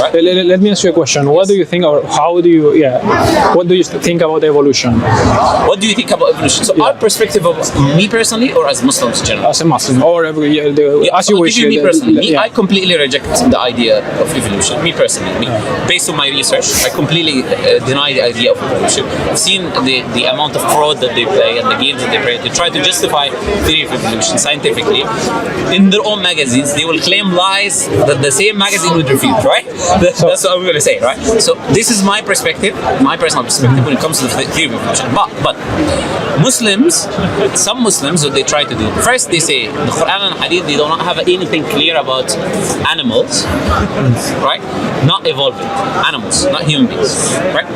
right? Let me ask you a question. What do you think, or how do you, what do you think about evolution? What do you think about evolution? So our perspective of me personally, or as Muslims in general? As a Muslim, or as you I'll wish. give you me personally. I completely reject the idea of evolution. Me personally, based on my research, I completely deny the idea of evolution. I've seen the amount of fraud that they play and the games that they play. They try to justify theory of evolution scientifically. In their own magazines, they will claim lies that the same magazine would refute, right? That's what I'm going to say, right? So this is my perspective, my personal perspective when it comes to the theory of evolution. But Muslims, some Muslims, what they try to do, first they say the Quran and Hadith, they do not have anything clear about animals, right? Not evolving animals, not human beings, right?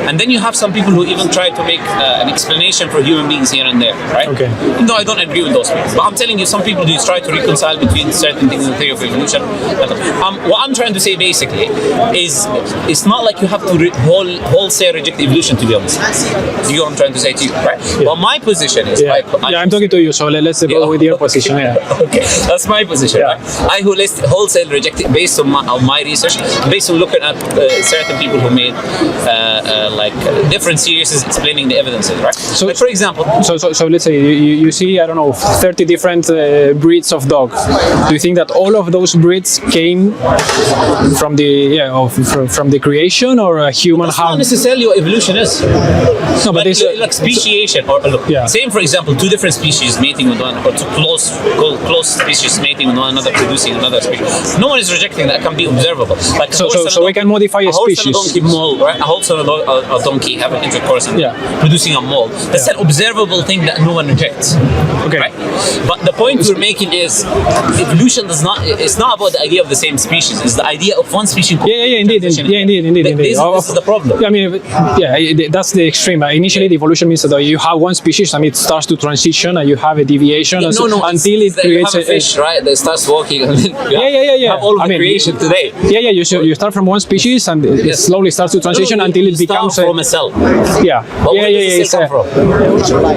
And then you have some people who even try to make an explanation for human beings here and there, right? Okay. No, I don't agree with those people. But I'm telling you, some people do try to reconcile between certain things in the theory of evolution. What I'm trying to say basically is it's not like you have to wholesale reject evolution, to be honest. You know what I'm trying to say to you, right? Yeah. Well, my position is... I'm talking to you, so let's go with your position. Okay, that's my position. Right? I wholesale reject it based on my research, based on looking at certain people who made different series explaining the evidences, right? So, like, for example... So let's say you see, I don't know, 30 different breeds of dog. Do you think that all of those breeds came from the creation, or a human? That's not necessarily what evolution is. No, but it's like speciation, or same, for example, two different species mating with one, or two close species mating with one another, producing another species. No one is rejecting that. It can be observable. Like so we can modify a species. Horse and a donkey mole, right? A horse and a donkey have an intercourse and producing a mole. That's an observable thing that no one rejects. Okay. Right? But the point we're making is evolution does not. It's not about the idea of the same species. It's the idea of one species. Indeed. This is the problem. I mean, that's the extreme. Initially, the evolution means that you have one species and it starts to transition, and you have a deviation until it creates a fish, right? That starts walking, and then you have all of the creation today. You start from one species and it slowly starts to transition until it becomes from a cell. It's come from?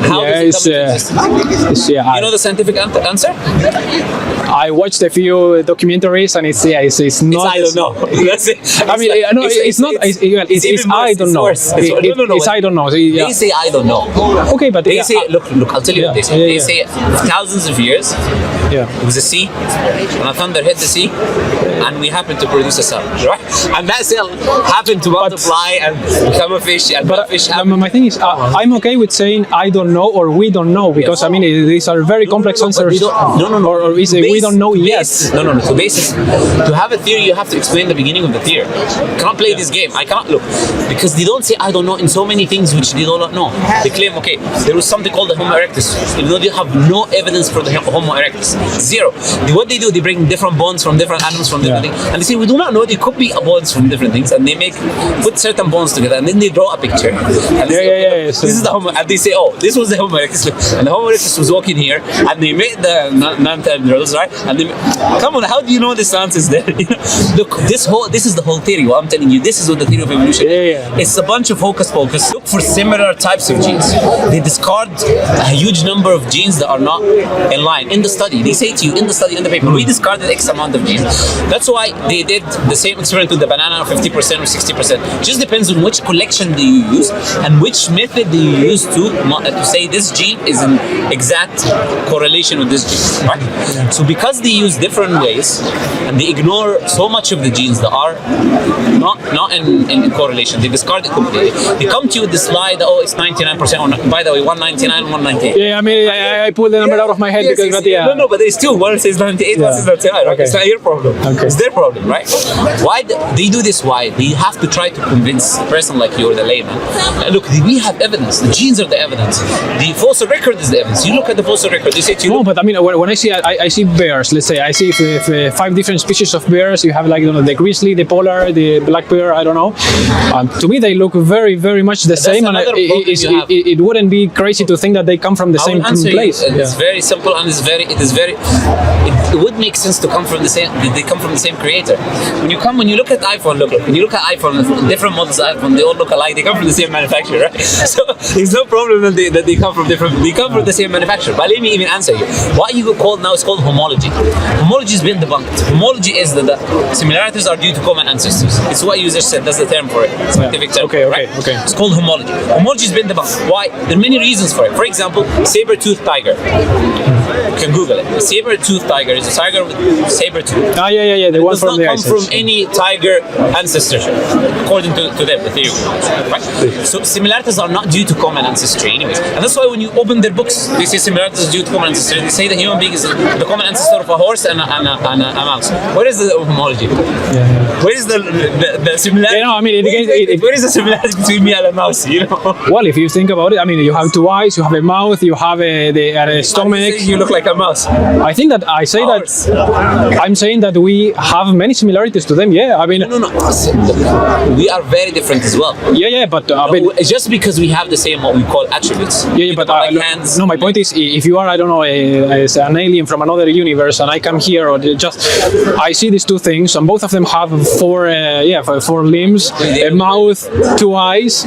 How does it exist? You know the scientific answer? I watched a few documentaries, and it's not. I don't know. That's it. I mean, no, it's not. It's I don't know. It's I don't know. They say I don't know. Okay, but they say, look. I'll tell you what they say. They say thousands of years. It was a sea, and a thunder hit the sea, and we happened to produce a cell, right? And that cell happened to multiply and become a fish. And my thing is, I'm okay with saying I don't know or we don't know, because I mean these are very complex answers. Or is it we don't know yet? No. So basically, to have a theory, you have to explain the beginning of the theory. I can't play this game. I can't look, because they don't say I don't know in so many things which they do not know. They claim, okay, there was something called the Homo erectus, even though they have no evidence for the Homo erectus. Zero. What they do, they bring different bones from different animals from different things, and they say we do not know. They could be bones from different things, and they put certain bones together, and then they draw a picture. And this is the Homo, and they say, oh, this was the Homo erectus, and the Homo erectus was walking here, and they made the Neanderthals, right? And they, come on, how do you know this nonsense there? Look, this is the whole theory. What I'm telling you, this is what the theory of evolution is. It's a bunch of hocus pocus. Look for similar types of genes. They discard a huge number of genes that are not in line. In the study, they say to you, in the study, in the paper, we discarded X amount of genes. That's why they did the same experiment with the banana, 50% or 60%. Just depends on which collection do you use and which method do you use to say this gene is in exact correlation with this gene, right? So because they use different ways and they ignore so much of the genes that are not in correlation, they discard it completely. They come to you with this lie that, oh, it's 99%, or by the way, 199, 198. Yeah, I mean, I pulled the number out of my head because, No, but they still, one says 98, one says 99. Okay. It's not your problem. Okay. It's their problem, right? Why they do this? Why? They have to try to convince a person like you or the layman. Look, we have evidence. The genes are the evidence. The fossil record is the evidence. You look at the fossil record, they say to you... No, but I mean, when I see bears, let's say, I see if 5 different species of bears, you have like, you know, the grizzly, the polar, the black bear, I don't know. To me, they look very, very much the same, and it wouldn't be crazy to think that they come from the I same will answer you. place. It's very simple and it would make sense to come from the same. They come from the same creator. When you look at iPhone, when you look at iPhone, different models of iPhone, they all look alike. They come from the same manufacturer, right? So there's no problem that they come from different. They come from the same manufacturer. But let me even answer you. What you called now is called homology. Homology has been debunked. Homology is that the similarities are due to common ancestors. It's what users said. That's the term for it. Scientific term. Okay. It's called homology. Homology has been debunked. Why? There are many reasons for it. For example, saber-toothed tiger. You can Google it. A saber-toothed tiger is a tiger with saber tooth. The one Does from not the come Ice from Age. any tiger ancestorship, according to them, the theory. Right? So similarities are not due to common ancestry, anyways. And that's why when you open their books, they say similarities are due to common ancestry. They say the human being is the common ancestor of a horse and a mouse. Where is the homology? Where is the similarity? Yeah, no, I mean, where is the similarity between me and a mouse? You know. well, if you think about it, I mean, you have two eyes, you have a mouth, you have a stomach. You look like a mouse. I think that I say that I'm saying that we have many similarities to them. Yeah, I mean, No. We are very different as well. but It's just because we have the same what we call attributes. but like hands. no, my point is, if you are, I don't know, an alien from another universe, and I come here, or I see these two things, and both of them have four limbs, a mouth, two eyes.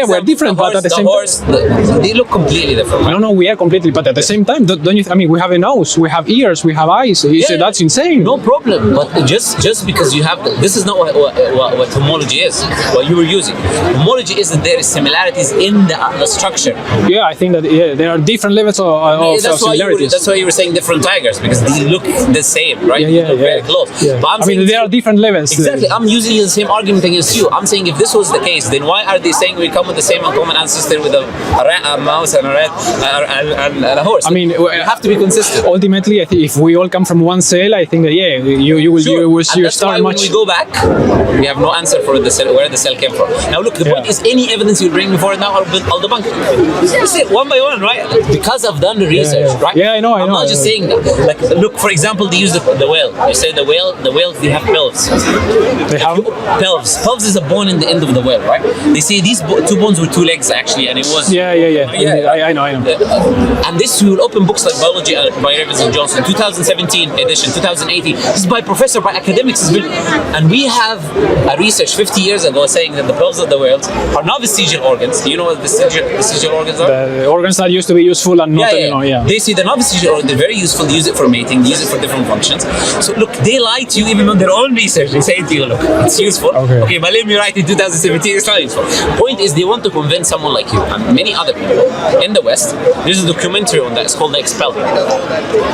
We're different, but at the same time. They look completely different. Right? No, we are completely. But at the same time, don't you? I mean, we have a nose, we have ears, we have eyes. You say that's insane. No problem. But just because you have, this is not what homology is. What you were using. Homology is that there is similarities in the structure. Yeah, I think that there are different levels of similarities. That's why you were saying different tigers, because they look the same, right? They look very close. Yeah. But I mean, there are different levels. Exactly. I'm using the same argument against you. I'm saying if this was the case, then why are they saying we come with the same common ancestor with a mouse and a rat and a horse? I mean, you have to be consistent. Ultimately, I think if we all come from one cell, I think that you will That's start why much. when we go back, we have no answer for where the cell came from. Now look, the point is, any evidence you bring me for it now, I'll debunk it. Just say one by one, right? Because I've done the research, right? Yeah, I know. I'm not just saying that. Like, look, for example, they use the whale. You say the whales, they have pelves. They have pelves. Pelves is a bone in the end of the whale, right? They say these two bones were two legs actually, and it was. Yeah. I know. And this, we will open books like Biology by Evans and Johnson, 2017 edition, 2018. This is by academics. And we have a research 50 years ago saying that the pelves of the whales are not vestigial organs. Do you know what vestigial organs are? The organs that used to be useful and not anymore. Yeah. They see they're not vestigial organs. They're very useful. They use it for mating. They use it for different functions. So look, they lie to you even on their own research. They say to you, look, it's useful. Okay, but let me write in 2017. It's not useful. Point is, they want to convince someone like you and many other people in the West. There's a documentary on that. It's called The Expelled.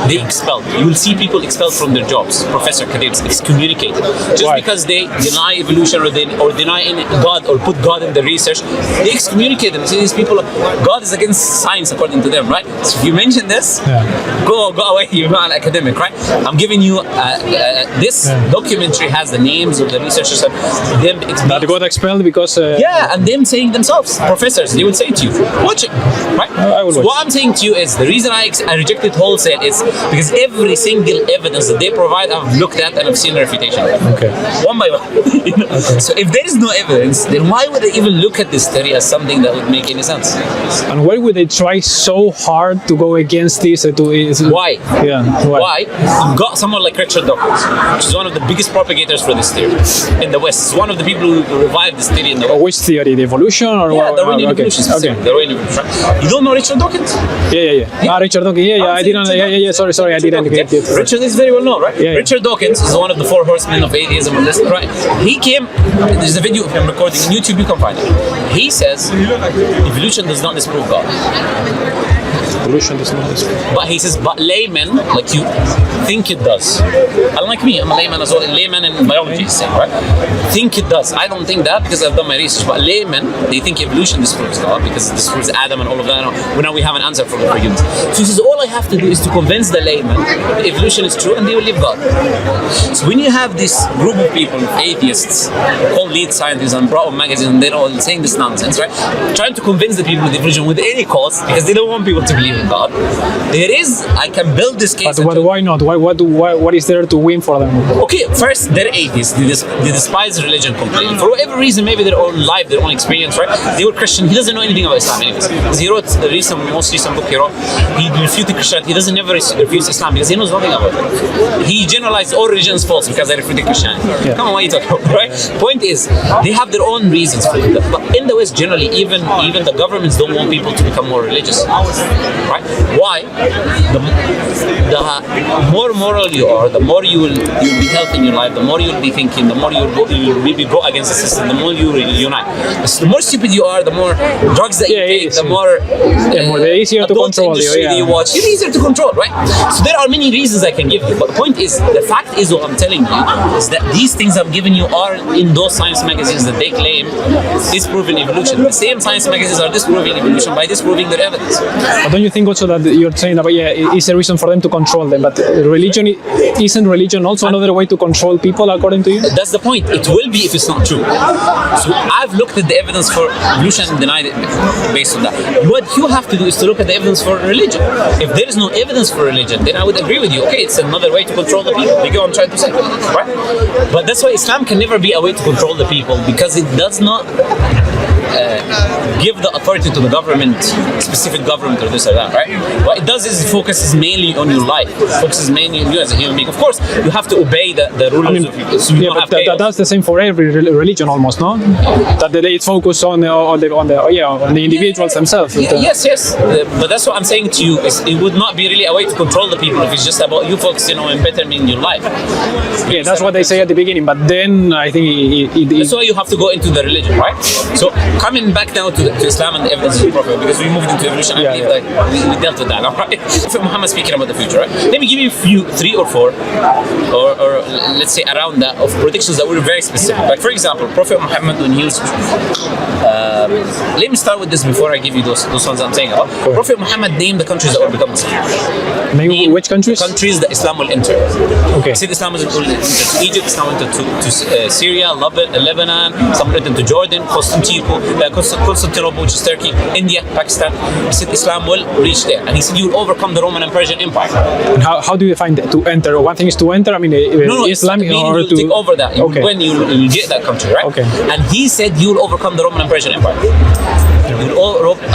They expelled. You will see people expelled from their jobs. Professor academics excommunicated just because they deny evolution or deny any God or put God in the research. They excommunicate them. See, these people, God is against science according to them, right? So if you mention this, go away. You're not an academic, right? I'm giving you this documentary has the names of the researchers. That got expelled because. And them saying themselves, professors, they will say to you, watch it, right? So what I'm saying to you is the reason I rejected wholesale is because every single evidence that they provide, I've looked at and I've seen a refutation. Okay. One by one. You know? So if there is no evidence, then why would they even look at this theory as something that would make any sense? And why would they try so hard to go against this? Why? Yeah. Why? You've got someone like Richard Dawkins, which is one of the biggest propagators for this theory in the West. He's one of the people who revived this theory in the West. Which theory? The evolution or what? Darwinian evolution. Okay. Darwinian evolution. You don't know Richard Dawkins? Yeah. Richard Dawkins. I didn't. Sorry, I didn't get it. Richard is very well known, right? Yeah. Richard Dawkins is one of the four horsemen of atheism, right? He came. There's a video of him recording on YouTube. You can find it. He says evolution does not disprove God. Evolution does not disprove. But he says, but laymen like you think it does. Unlike me, I'm a layman as well. Layman in biology is saying, right? Think it does. I don't think that because I've done my research. But laymen, they think evolution disproves God because it disproves Adam and all of that. Now we have an answer for humans. So he says, all I have to do is to convince the layman that evolution is true and they will leave God. So when you have this group of people, atheists, called lead scientists and brought up magazines, and they're all saying this nonsense, right? Trying to convince the people with evolution with any cause because they don't want people to believe in God. I can build this case. But why not? What is there to win for them? Okay, first, they're atheists. They despise religion completely. For whatever reason, maybe their own life, their own experience, right? They were Christian. He doesn't know anything about Islam anyways. Because he wrote the most recent book he wrote. He refuted Christianity. He doesn't never refuse Islam because he knows nothing about it. He generalized all religions false because they refuted Christianity. Yeah. Come on, what are you talking about, right? Point is, they have their own reasons for it. But in the West, generally, even the governments don't want people to become more religious, right? Why? The more moral you are, the more you'll be healthy in your life, the more you'll be thinking, the more you'll maybe go against the system, the more you unite. The more stupid you are, the more drugs that you take, the more the easier to control you. That you watch, it's easier to control, right? So there are many reasons I can give you, but the point is, the fact is what I'm telling you is that these things I'm giving you are in those science magazines that they claim is proven evolution. The same science magazines are disproving evolution by disproving their evidence. But don't you think also that you're saying that it's a reason for them to control them? But religion isn't religion also another way to control people, according to you? That's the point. It will be if it's not true. So I've looked at the evidence for evolution and denied it based on that. What you have to do is to look at the evidence for religion. If there is no evidence for religion, then I would agree with you. Okay, it's another way to control the people. You get what I'm trying to say, right? But that's why Islam can never be a way to control the people, because it does not give the authority to the government, specific government or this or that, right? What it does is it focuses mainly on your life, focuses mainly on you as a human being. Of course, you have to obey the rules of people, so you don't have chaos. That's the same for every religion almost, no? That it's focused on the individuals themselves. Yes. But that's what I'm saying to you. It would not be really a way to control the people if it's just about you focusing on bettering your life. Yeah, that's what they say at the beginning. But then I think that's why you have to go into the religion, right? So coming back now to Islam and the evidence of the Prophet, because we moved into evolution, I believe that we dealt with that, all right? Prophet Muhammad speaking about the future, right? Let me give you three or four, or let's say around that, of predictions that were very specific. Like for example, Prophet Muhammad, when he was let me start with this before I give you those ones I'm saying about. Prophet Muhammad named the countries that will become Muslim. Maybe which countries? Countries that Islam will enter. Okay. He said Islam will enter to Egypt, Islam will enter to Syria, Lebanon, some will enter to Jordan, Constantinople, which is Turkey, India, Pakistan. He said Islam will reach there. And he said you will overcome the Roman and Persian Empire. And how do you find that to enter? One thing is to enter, I mean, Islam in order to take over that. Okay. When you get that country, right? Okay. And he said you will overcome the Roman and Persian Empire.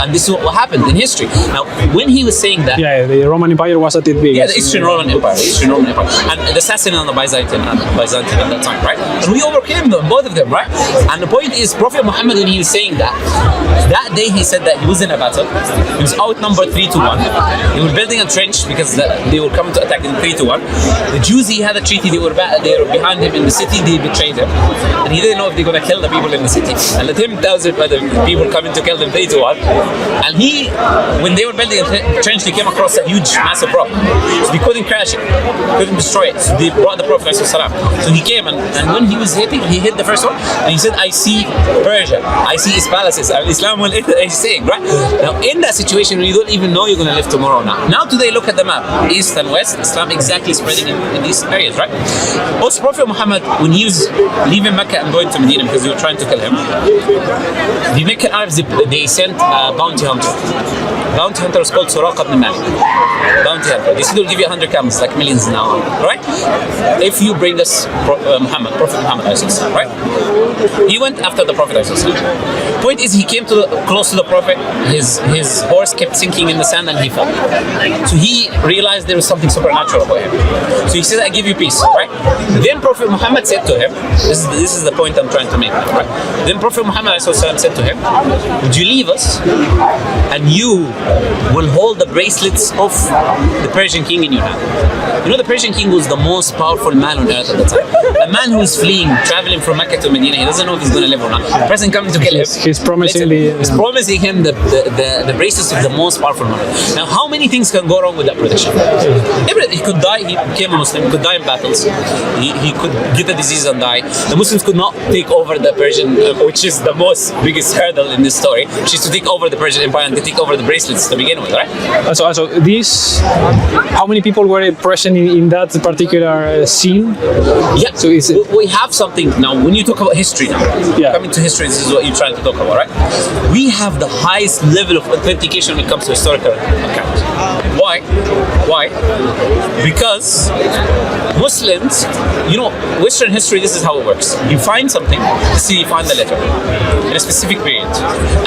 And this is what happened in history. Now, when he was saying that, the Roman Empire was at its biggest. yeah, the Eastern Roman Empire, and the Sasanian and the Byzantine at that time, right? And we overcame them, both of them, right? And the point is, Prophet Muhammad, when he was saying that day he said that he was in a battle, he was outnumbered 3-1. They were building a trench because they were coming to attack him 3-1. The Jews, he had a treaty, they were behind him in the city, they betrayed him, and he didn't know if they're going to kill the people in the city. And let him tell the people coming to kill them 3-1. And when they were building a trench, they came across a huge, massive rock. So they couldn't crash it, couldn't destroy it. So they brought the Prophet ﷺ. So he came, and when he was hitting, he hit the first one, and he said, I see Persia, I see its palaces, Islam will enter, he's saying, right? Now, in that situation, when you don't even know you're going to live tomorrow now today, look at the map, east and west, Islam exactly spreading in these areas, right? Also, Prophet Muhammad, when he was leaving Mecca and going to Medina, because they were trying to kill him, the Meccan Arabs, they sent a bounty hunter. Bounty hunter was called Suraqa ibn Malik. Bounty hunter. They said they'll give you 100 camels, like millions now, right? If you bring us Prophet Muhammad, right? He went after the Prophet. Point is, he came close to the Prophet. His horse kept sinking in the sand and he fell. So he realized there was something supernatural about him. So he said, I give you peace, right? Then Prophet Muhammad said to him, this is the point I'm trying to make, right? Then Prophet Muhammad said to him, would you leave us and you will hold the bracelets of the Persian king in your hand? You know, the Persian king was the most powerful man on earth at the time. A man who is fleeing, traveling from Mecca to Medina, he doesn't know if he's going to live or not. The person coming to kill him. He's promising him the bracelets of the most powerful man. Now, how many things can go wrong with that prediction? He could die, he became a Muslim, he could die in battles. He could get a disease and die. The Muslims could not take over the Persian, which is the most biggest hurdle in this story, which is to take over the Persian Empire and to take over the bracelets to begin with, right? So this, how many people were present in that particular scene? Yeah. So is it, We have something now. When you talk about history now, Yeah. coming to history, this is what you're trying to talk about, right? We have the highest level of authentication when it comes to historical accounts. Why? Why? Because Muslims, Western history, this is how it works. You find something, you find the letter in a specific period.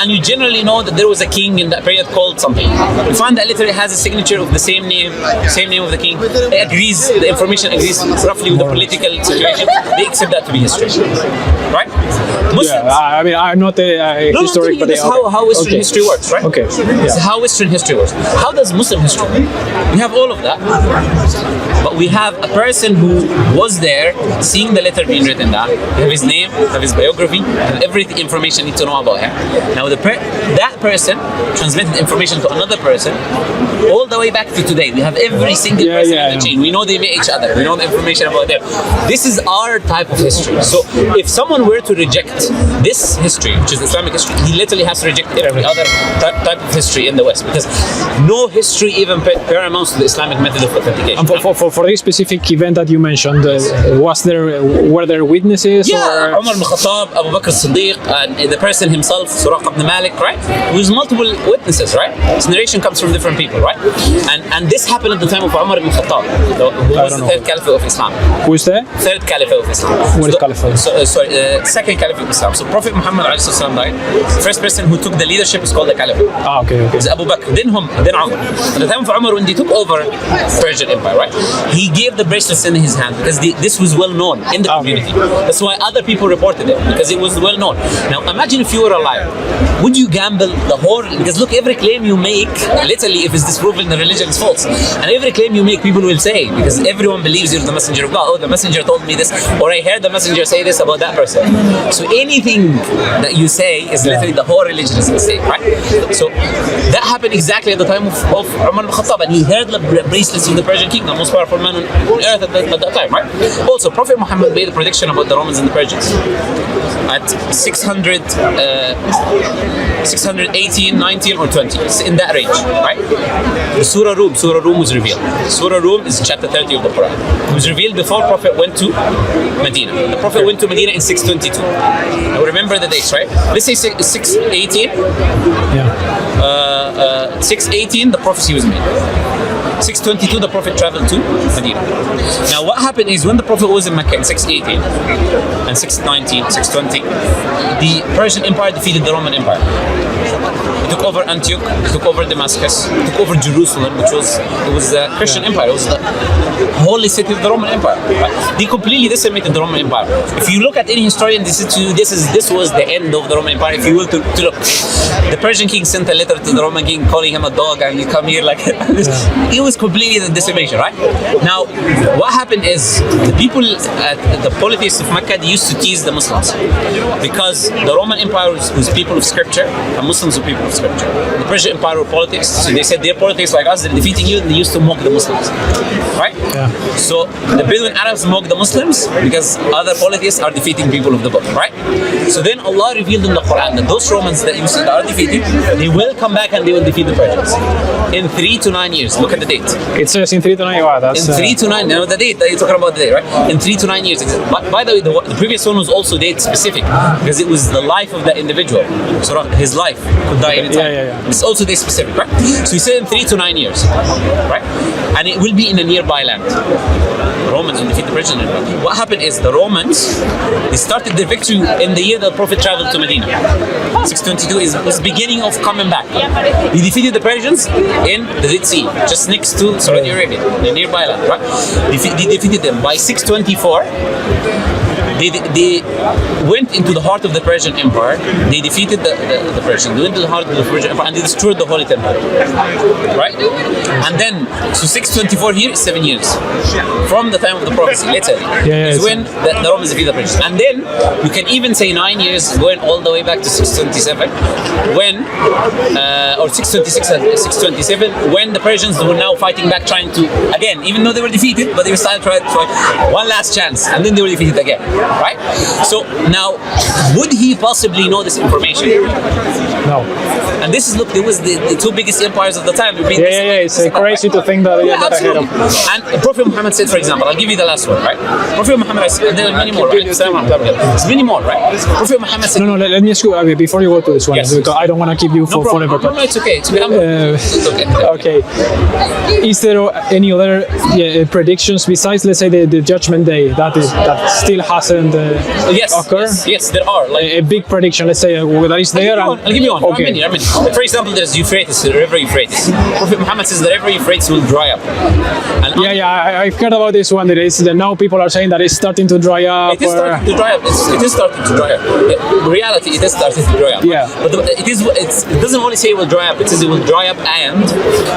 And you generally know that there was a king in that period called something. You find that letter has a signature of the same name of the king. It agrees, the information agrees roughly with the political situation. They accept that to be history. Right? Muslims. I mean, I'm not a No, historic, but this is how Western history works, right? Okay. This is how Western history works. How does Muslim history work? We have all of that, but we have a person who was there, seeing the letter being written down, have his name, have his biography, have every information you need to know about him. Now, that person transmitted information to another person all the way back to today. We have every single person in the chain. We know they met each other. We know the information about them. This is our type of history. So, if someone were to reject this history, which is Islamic history, he literally has to reject every other type of history in the West, because no history even paramounts to the Islamic method of authentication. And for this specific event that you mentioned, were there witnesses? Yeah, or? Umar ibn Khattab, Abu Bakr as-Siddiq, and the person himself, Suraq ibn Malik, right? There's multiple witnesses, right? This narration comes from different people, right? And this happened at the time of Umar ibn Khattab, who was the third caliph of Islam. Who is there? Third caliph of Islam. What is caliphate? Second caliph of Islam. So Prophet Muhammad ﷺ died. The first person who took the leadership is called the caliph. Okay. It was Abu Bakr, then Umar. At the time of Umar, when they took over Persian Empire, right? He gave the bracelets in his hand because this was well known in the community. That's why other people reported it, because it was well known. Now imagine if you were alive, would you gamble the whole? Because look, every claim you make, literally, if it's disproven, the religion is false. And every claim you make, people will say, because everyone believes you're the messenger of God. Oh, the messenger told me this, or I heard the messenger say this about that person. So anything that you say is literally the whole religion is a mistake, right? So that happened exactly at the time of Umar ibn Khattab, and he held the bracelets of the Persian king, the most powerful man on earth at that time, right? Also, Prophet Muhammad made a prediction about the Romans and the Persians at 618, 19, or 20. It's in that range, right? The Surah Rum was revealed. Surah Rum is chapter 30 of the Quran. It was revealed before Prophet went to Medina. The Prophet went to Medina in 622. Now remember the dates, right? Let's say 618. 618, the prophecy was made. 622, the Prophet traveled to Medina. Now, what happened is when the Prophet was in Mecca in 618 and 619, 620, the Persian Empire defeated the Roman Empire. It took over Antioch, it took over Damascus, it took over Jerusalem, which was the Christian Empire. It was the holy city of the Roman Empire. They completely decimated the Roman Empire. If you look at any historian, this was the end of the Roman Empire. If you will to look, the Persian king sent a letter to the Roman king calling him a dog, and you come here like this. It was completely the decimation, right? Now, what happened is the people, the polytheists of Mecca, they used to tease the Muslims because the Roman Empire was people of scripture and Muslims were people of scripture. The Persian Empire were polytheists, so they said they're polytheists like us, they're defeating you, and they used to mock the Muslims, right? Yeah. So the Bedouin Arabs mock the Muslims because other polytheists are defeating people of the book, right? So then Allah revealed in the Quran that those Romans that you see that are defeated, they will come back and they will defeat the Persians in 3 to 9 years. Look at the date. It says in 3 to 9. Wow, that's in 3 to 9. You know the date that you're talking about the day, right? In 3 to 9 years. By the way, the previous one was also date specific because it was the life of that individual. So his life could die anytime. Yeah. It's also date specific, right? So he said in 3 to 9 years, right? And it will be in a nearby land. The Romans will defeat the Persians. What happened is the Romans, they started their victory in the year that the Prophet traveled to Medina. 622 was the beginning of coming back. They defeated the Persians in the Red Sea, just next to Saudi Arabia, the nearby land, right? They defeated them. By 624, they went into the heart of the Persian Empire. They defeated the Persians. They went into the heart of the Persian Empire and they destroyed the Holy Temple. Right? And then So 624 here is 7 years from the time of the prophecy. Literally, is it's- when the Romans defeat the Persians, and then you can even say 9 years going all the way back to 627, when or 626 and 627, when the Persians were now fighting back, trying to again, even though they were defeated, but they were still trying one last chance, and then they were defeated again, right? So now, would he possibly know this information? No. And this is, look, there was the two biggest empires of the time. It's crazy to think that. Yeah, absolutely. And Prophet Muhammad said, for example, I'll give you the last one, right? Prophet Muhammad said, and there are many more, right? There's many more, right? Prophet Muhammad said, No, let me ask you before you go to this one, Yes. because I don't want to keep you for forever. No, it's okay. It's okay. Okay. Is there any other predictions besides, let's say, the Judgment Day that still hasn't occurred? Yes, there are. Like, A big prediction, let's say, that is there. I'll give you one. Okay. How many? For example, there's Euphrates, the river Euphrates. Prophet Muhammad says the river Euphrates will dry up. And I've heard about this one. That now people are saying that it's starting to dry up. It is starting to dry up. It is starting to dry up. In reality, it is starting to dry up. Yeah. But it doesn't only say it will dry up. It says it will dry up and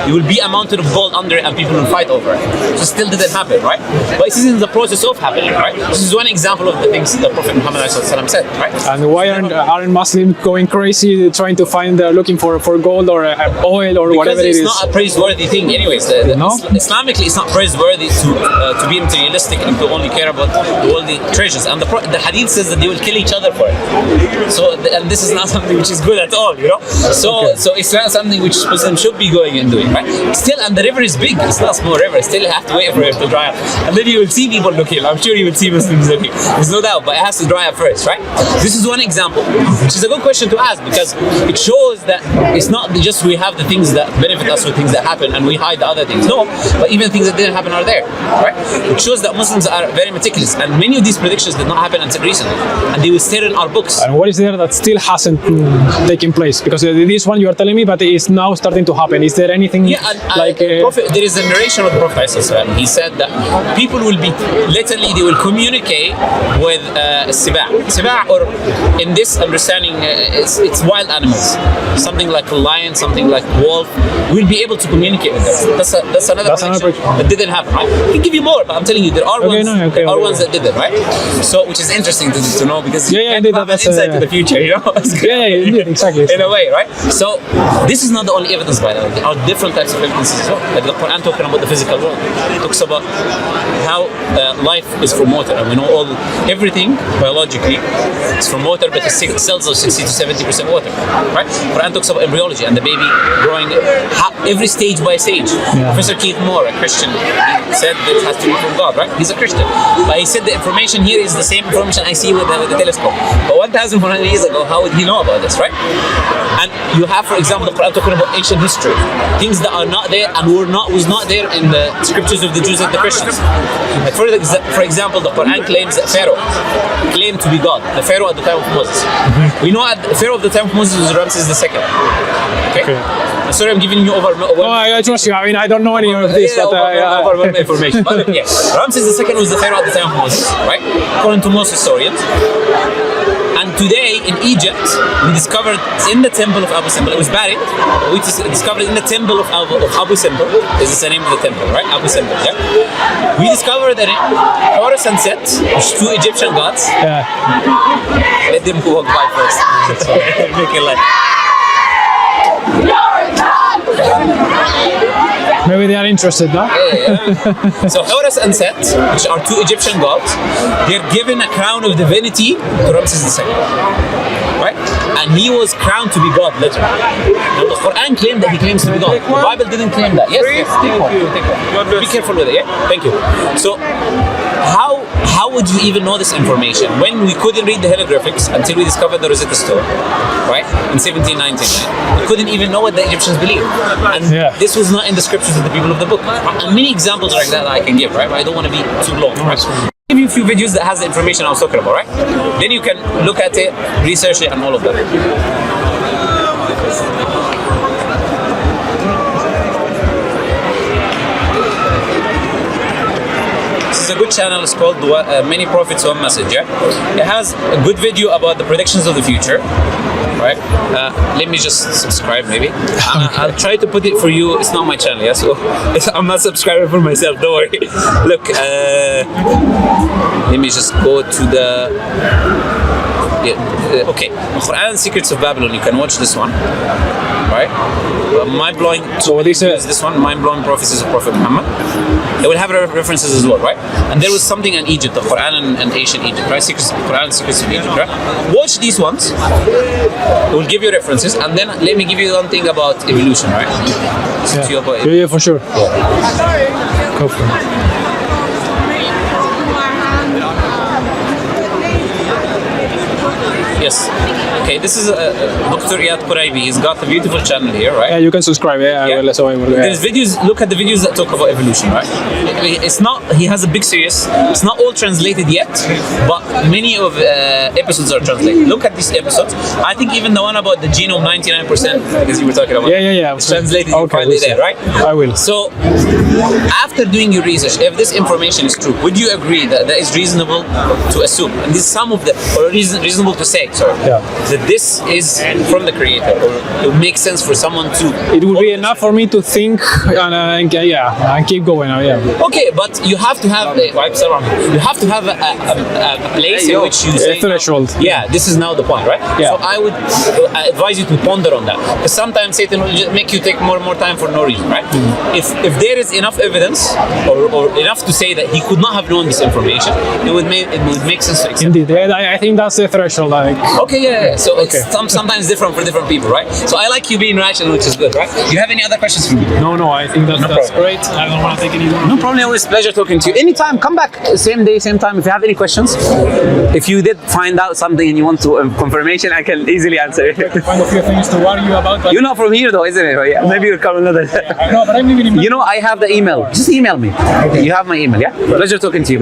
there will be a mountain of gold under it and people will fight over it. So it still didn't happen, right? But it is in the process of happening, right? This is one example of the things that Prophet Muhammad said, right? And why aren't Muslims going crazy trying to find, looking for gold or oil or whatever it Because is? it's not a praiseworthy thing, anyways. No? Islamically, it's not praiseworthy to be materialistic and to only care about all the treasures. And the hadith says that they will kill each other for it. So, and this is not something which is good at all, you know. So it's not something which Muslims should be going and doing, right? Still, and the river is big. It's not a small river. Still, you have to wait for it to dry up, and then you will see people looking. I'm sure you will see Muslims looking. There's no doubt, but it has to dry up first, right? This is one example, which is a good question to ask because it shows that it's not just we have the things that benefit us with things that happen and we hide the other things. No, but even things that didn't happen are there, right? It shows that Muslims are very meticulous, and many of these predictions did not happen until recently, and they will stay in our books. And what is there that still hasn't taken place? Because this one you are telling me, but it's now starting to happen. Is there anything like? There is a narration of the Prophet. He said that people will be literally they will communicate with Siba, or in this understanding, it's wild animals, something like a lion, something like wolf. We'll be able to communicate with them. That's another prediction that didn't happen. Right? I can give you more, but I'm telling you there are ones that did it, right? So which is interesting to know because you can have an insight to the future, you know? Indeed, exactly. In a way, right? So this is not the only evidence, by the way. There are different types of evidences as well. Like the Quran talking about the physical world. It talks about how life is from water, and we know everything biologically is from water, but the cells are 60 to 70% water, right? Quran talks about embryology and the baby growing every stage by stage. Professor Keith Moore, a Christian, he said that it has to be from God, right? He's a Christian, but he said the information here is the same information I see with the telescope. But 1,400 years ago, how would he know about this, right? And you have, for example, the Quran talking about ancient history, things that are not there and was not there in the scriptures of the Jews and the Christians. Like for example, the Quran claims that Pharaoh claimed to be God, the Pharaoh at the time of Moses. We know the Pharaoh of the time of Moses was Ramses II. Okay. Sorry, I'm giving you over. No, I trust you. I mean, I don't know any of this, but overwhelming information. But yeah, Ramses II was the Pharaoh at the time of Moses, right? According to most historians. And today in Egypt, we discovered in the temple of Abu Simbel, it was buried, we discovered in the temple of Abu Simbel, this is the name of the temple, right? Abu Simbel, yeah? We discovered that Horus and Set, which two Egyptian gods, let them walk by first. Make it like... Maybe they are interested, no? Yeah. So Horus and Set, which are two Egyptian gods, they're given a crown of divinity to Ramses II, right? And he was crowned to be God, literally. Now the Quran claimed that he claims to be God. The Bible didn't claim that. Yes, take one. Be careful with it, yeah? Thank you. So how would you even know this information when we couldn't read the hieroglyphics until we discovered the Rosetta Stone, right? In 1799. We couldn't even know what the Egyptians believed. And this was not in the scriptures of the people of the book. And many examples like that I can give, right? But I don't want to be too long, right? I'll give you a few videos that has the information I was talking about, right? Then you can look at it, research it, and all of that. This is a good channel. It's called Many Prophets, One Message. Yeah? It has a good video about the predictions of the future. right? Let me just subscribe, maybe. I'll try to put it for you. It's not my channel, yeah. So I'm not subscribing for myself. Don't worry. Look, let me just go to the. Okay, Quran Secrets of Babylon. You can watch this one, right? Mind-blowing. So this is This one, mind-blowing prophecies of Prophet Muhammad. It will have references as well, right? And there was something in Egypt, the Quran and ancient Egypt, right? Quran Secrets of Egypt, right? Watch these ones. It will give you references, and then let me give you one thing about evolution, right? yeah, for sure. Go for it. Yes. Okay, this is Dr. Iyad Quraibi. He's got a beautiful channel here, right? Yeah, you can subscribe. Yeah, Yeah. so I will. There's videos. Look at the videos that talk about evolution, right? It's not. He has a big series. It's not all translated yet, but many of episodes are translated. Look at these episodes. I think even the one about the genome, 99%, because you were talking about. Yeah. It's translated. You Okay, find it there, right? I will. So, after doing your research, if this information is true, would you agree that that is reasonable to assume? And this is some of the, or reasonable to say, sorry, Yeah. that this is from the creator, or it would make sense for someone to. It will be enough for me to think and keep going. Yeah. Okay, but you have to have you have to have a place in which you say threshold. Yeah, this is now the point, right? Yeah. So I would advise you to ponder on that, because sometimes Satan will just make you take more and more time for no reason, right? If there is enough evidence or enough to say that he could not have known this information, it would make sense to accept. Indeed, I think that's the threshold. Like, Okay, yeah. So it's sometimes different for different people, right? So I like you being rational, which is good, right? Do you have any other questions for me? no, I think that's problem. great. I don't want to take any more. No problem. Always pleasure talking to you. Anytime, come back. Same day, same time. If you have any questions, if you did find out something and you want to confirmation, I can easily answer. Find a few things to argue about. But You're not from here though, isn't it? Yeah, maybe you'll come another. I know, but I'm living in. You know, I have the email. Just email me. You have my email, yeah? Pleasure talking to you.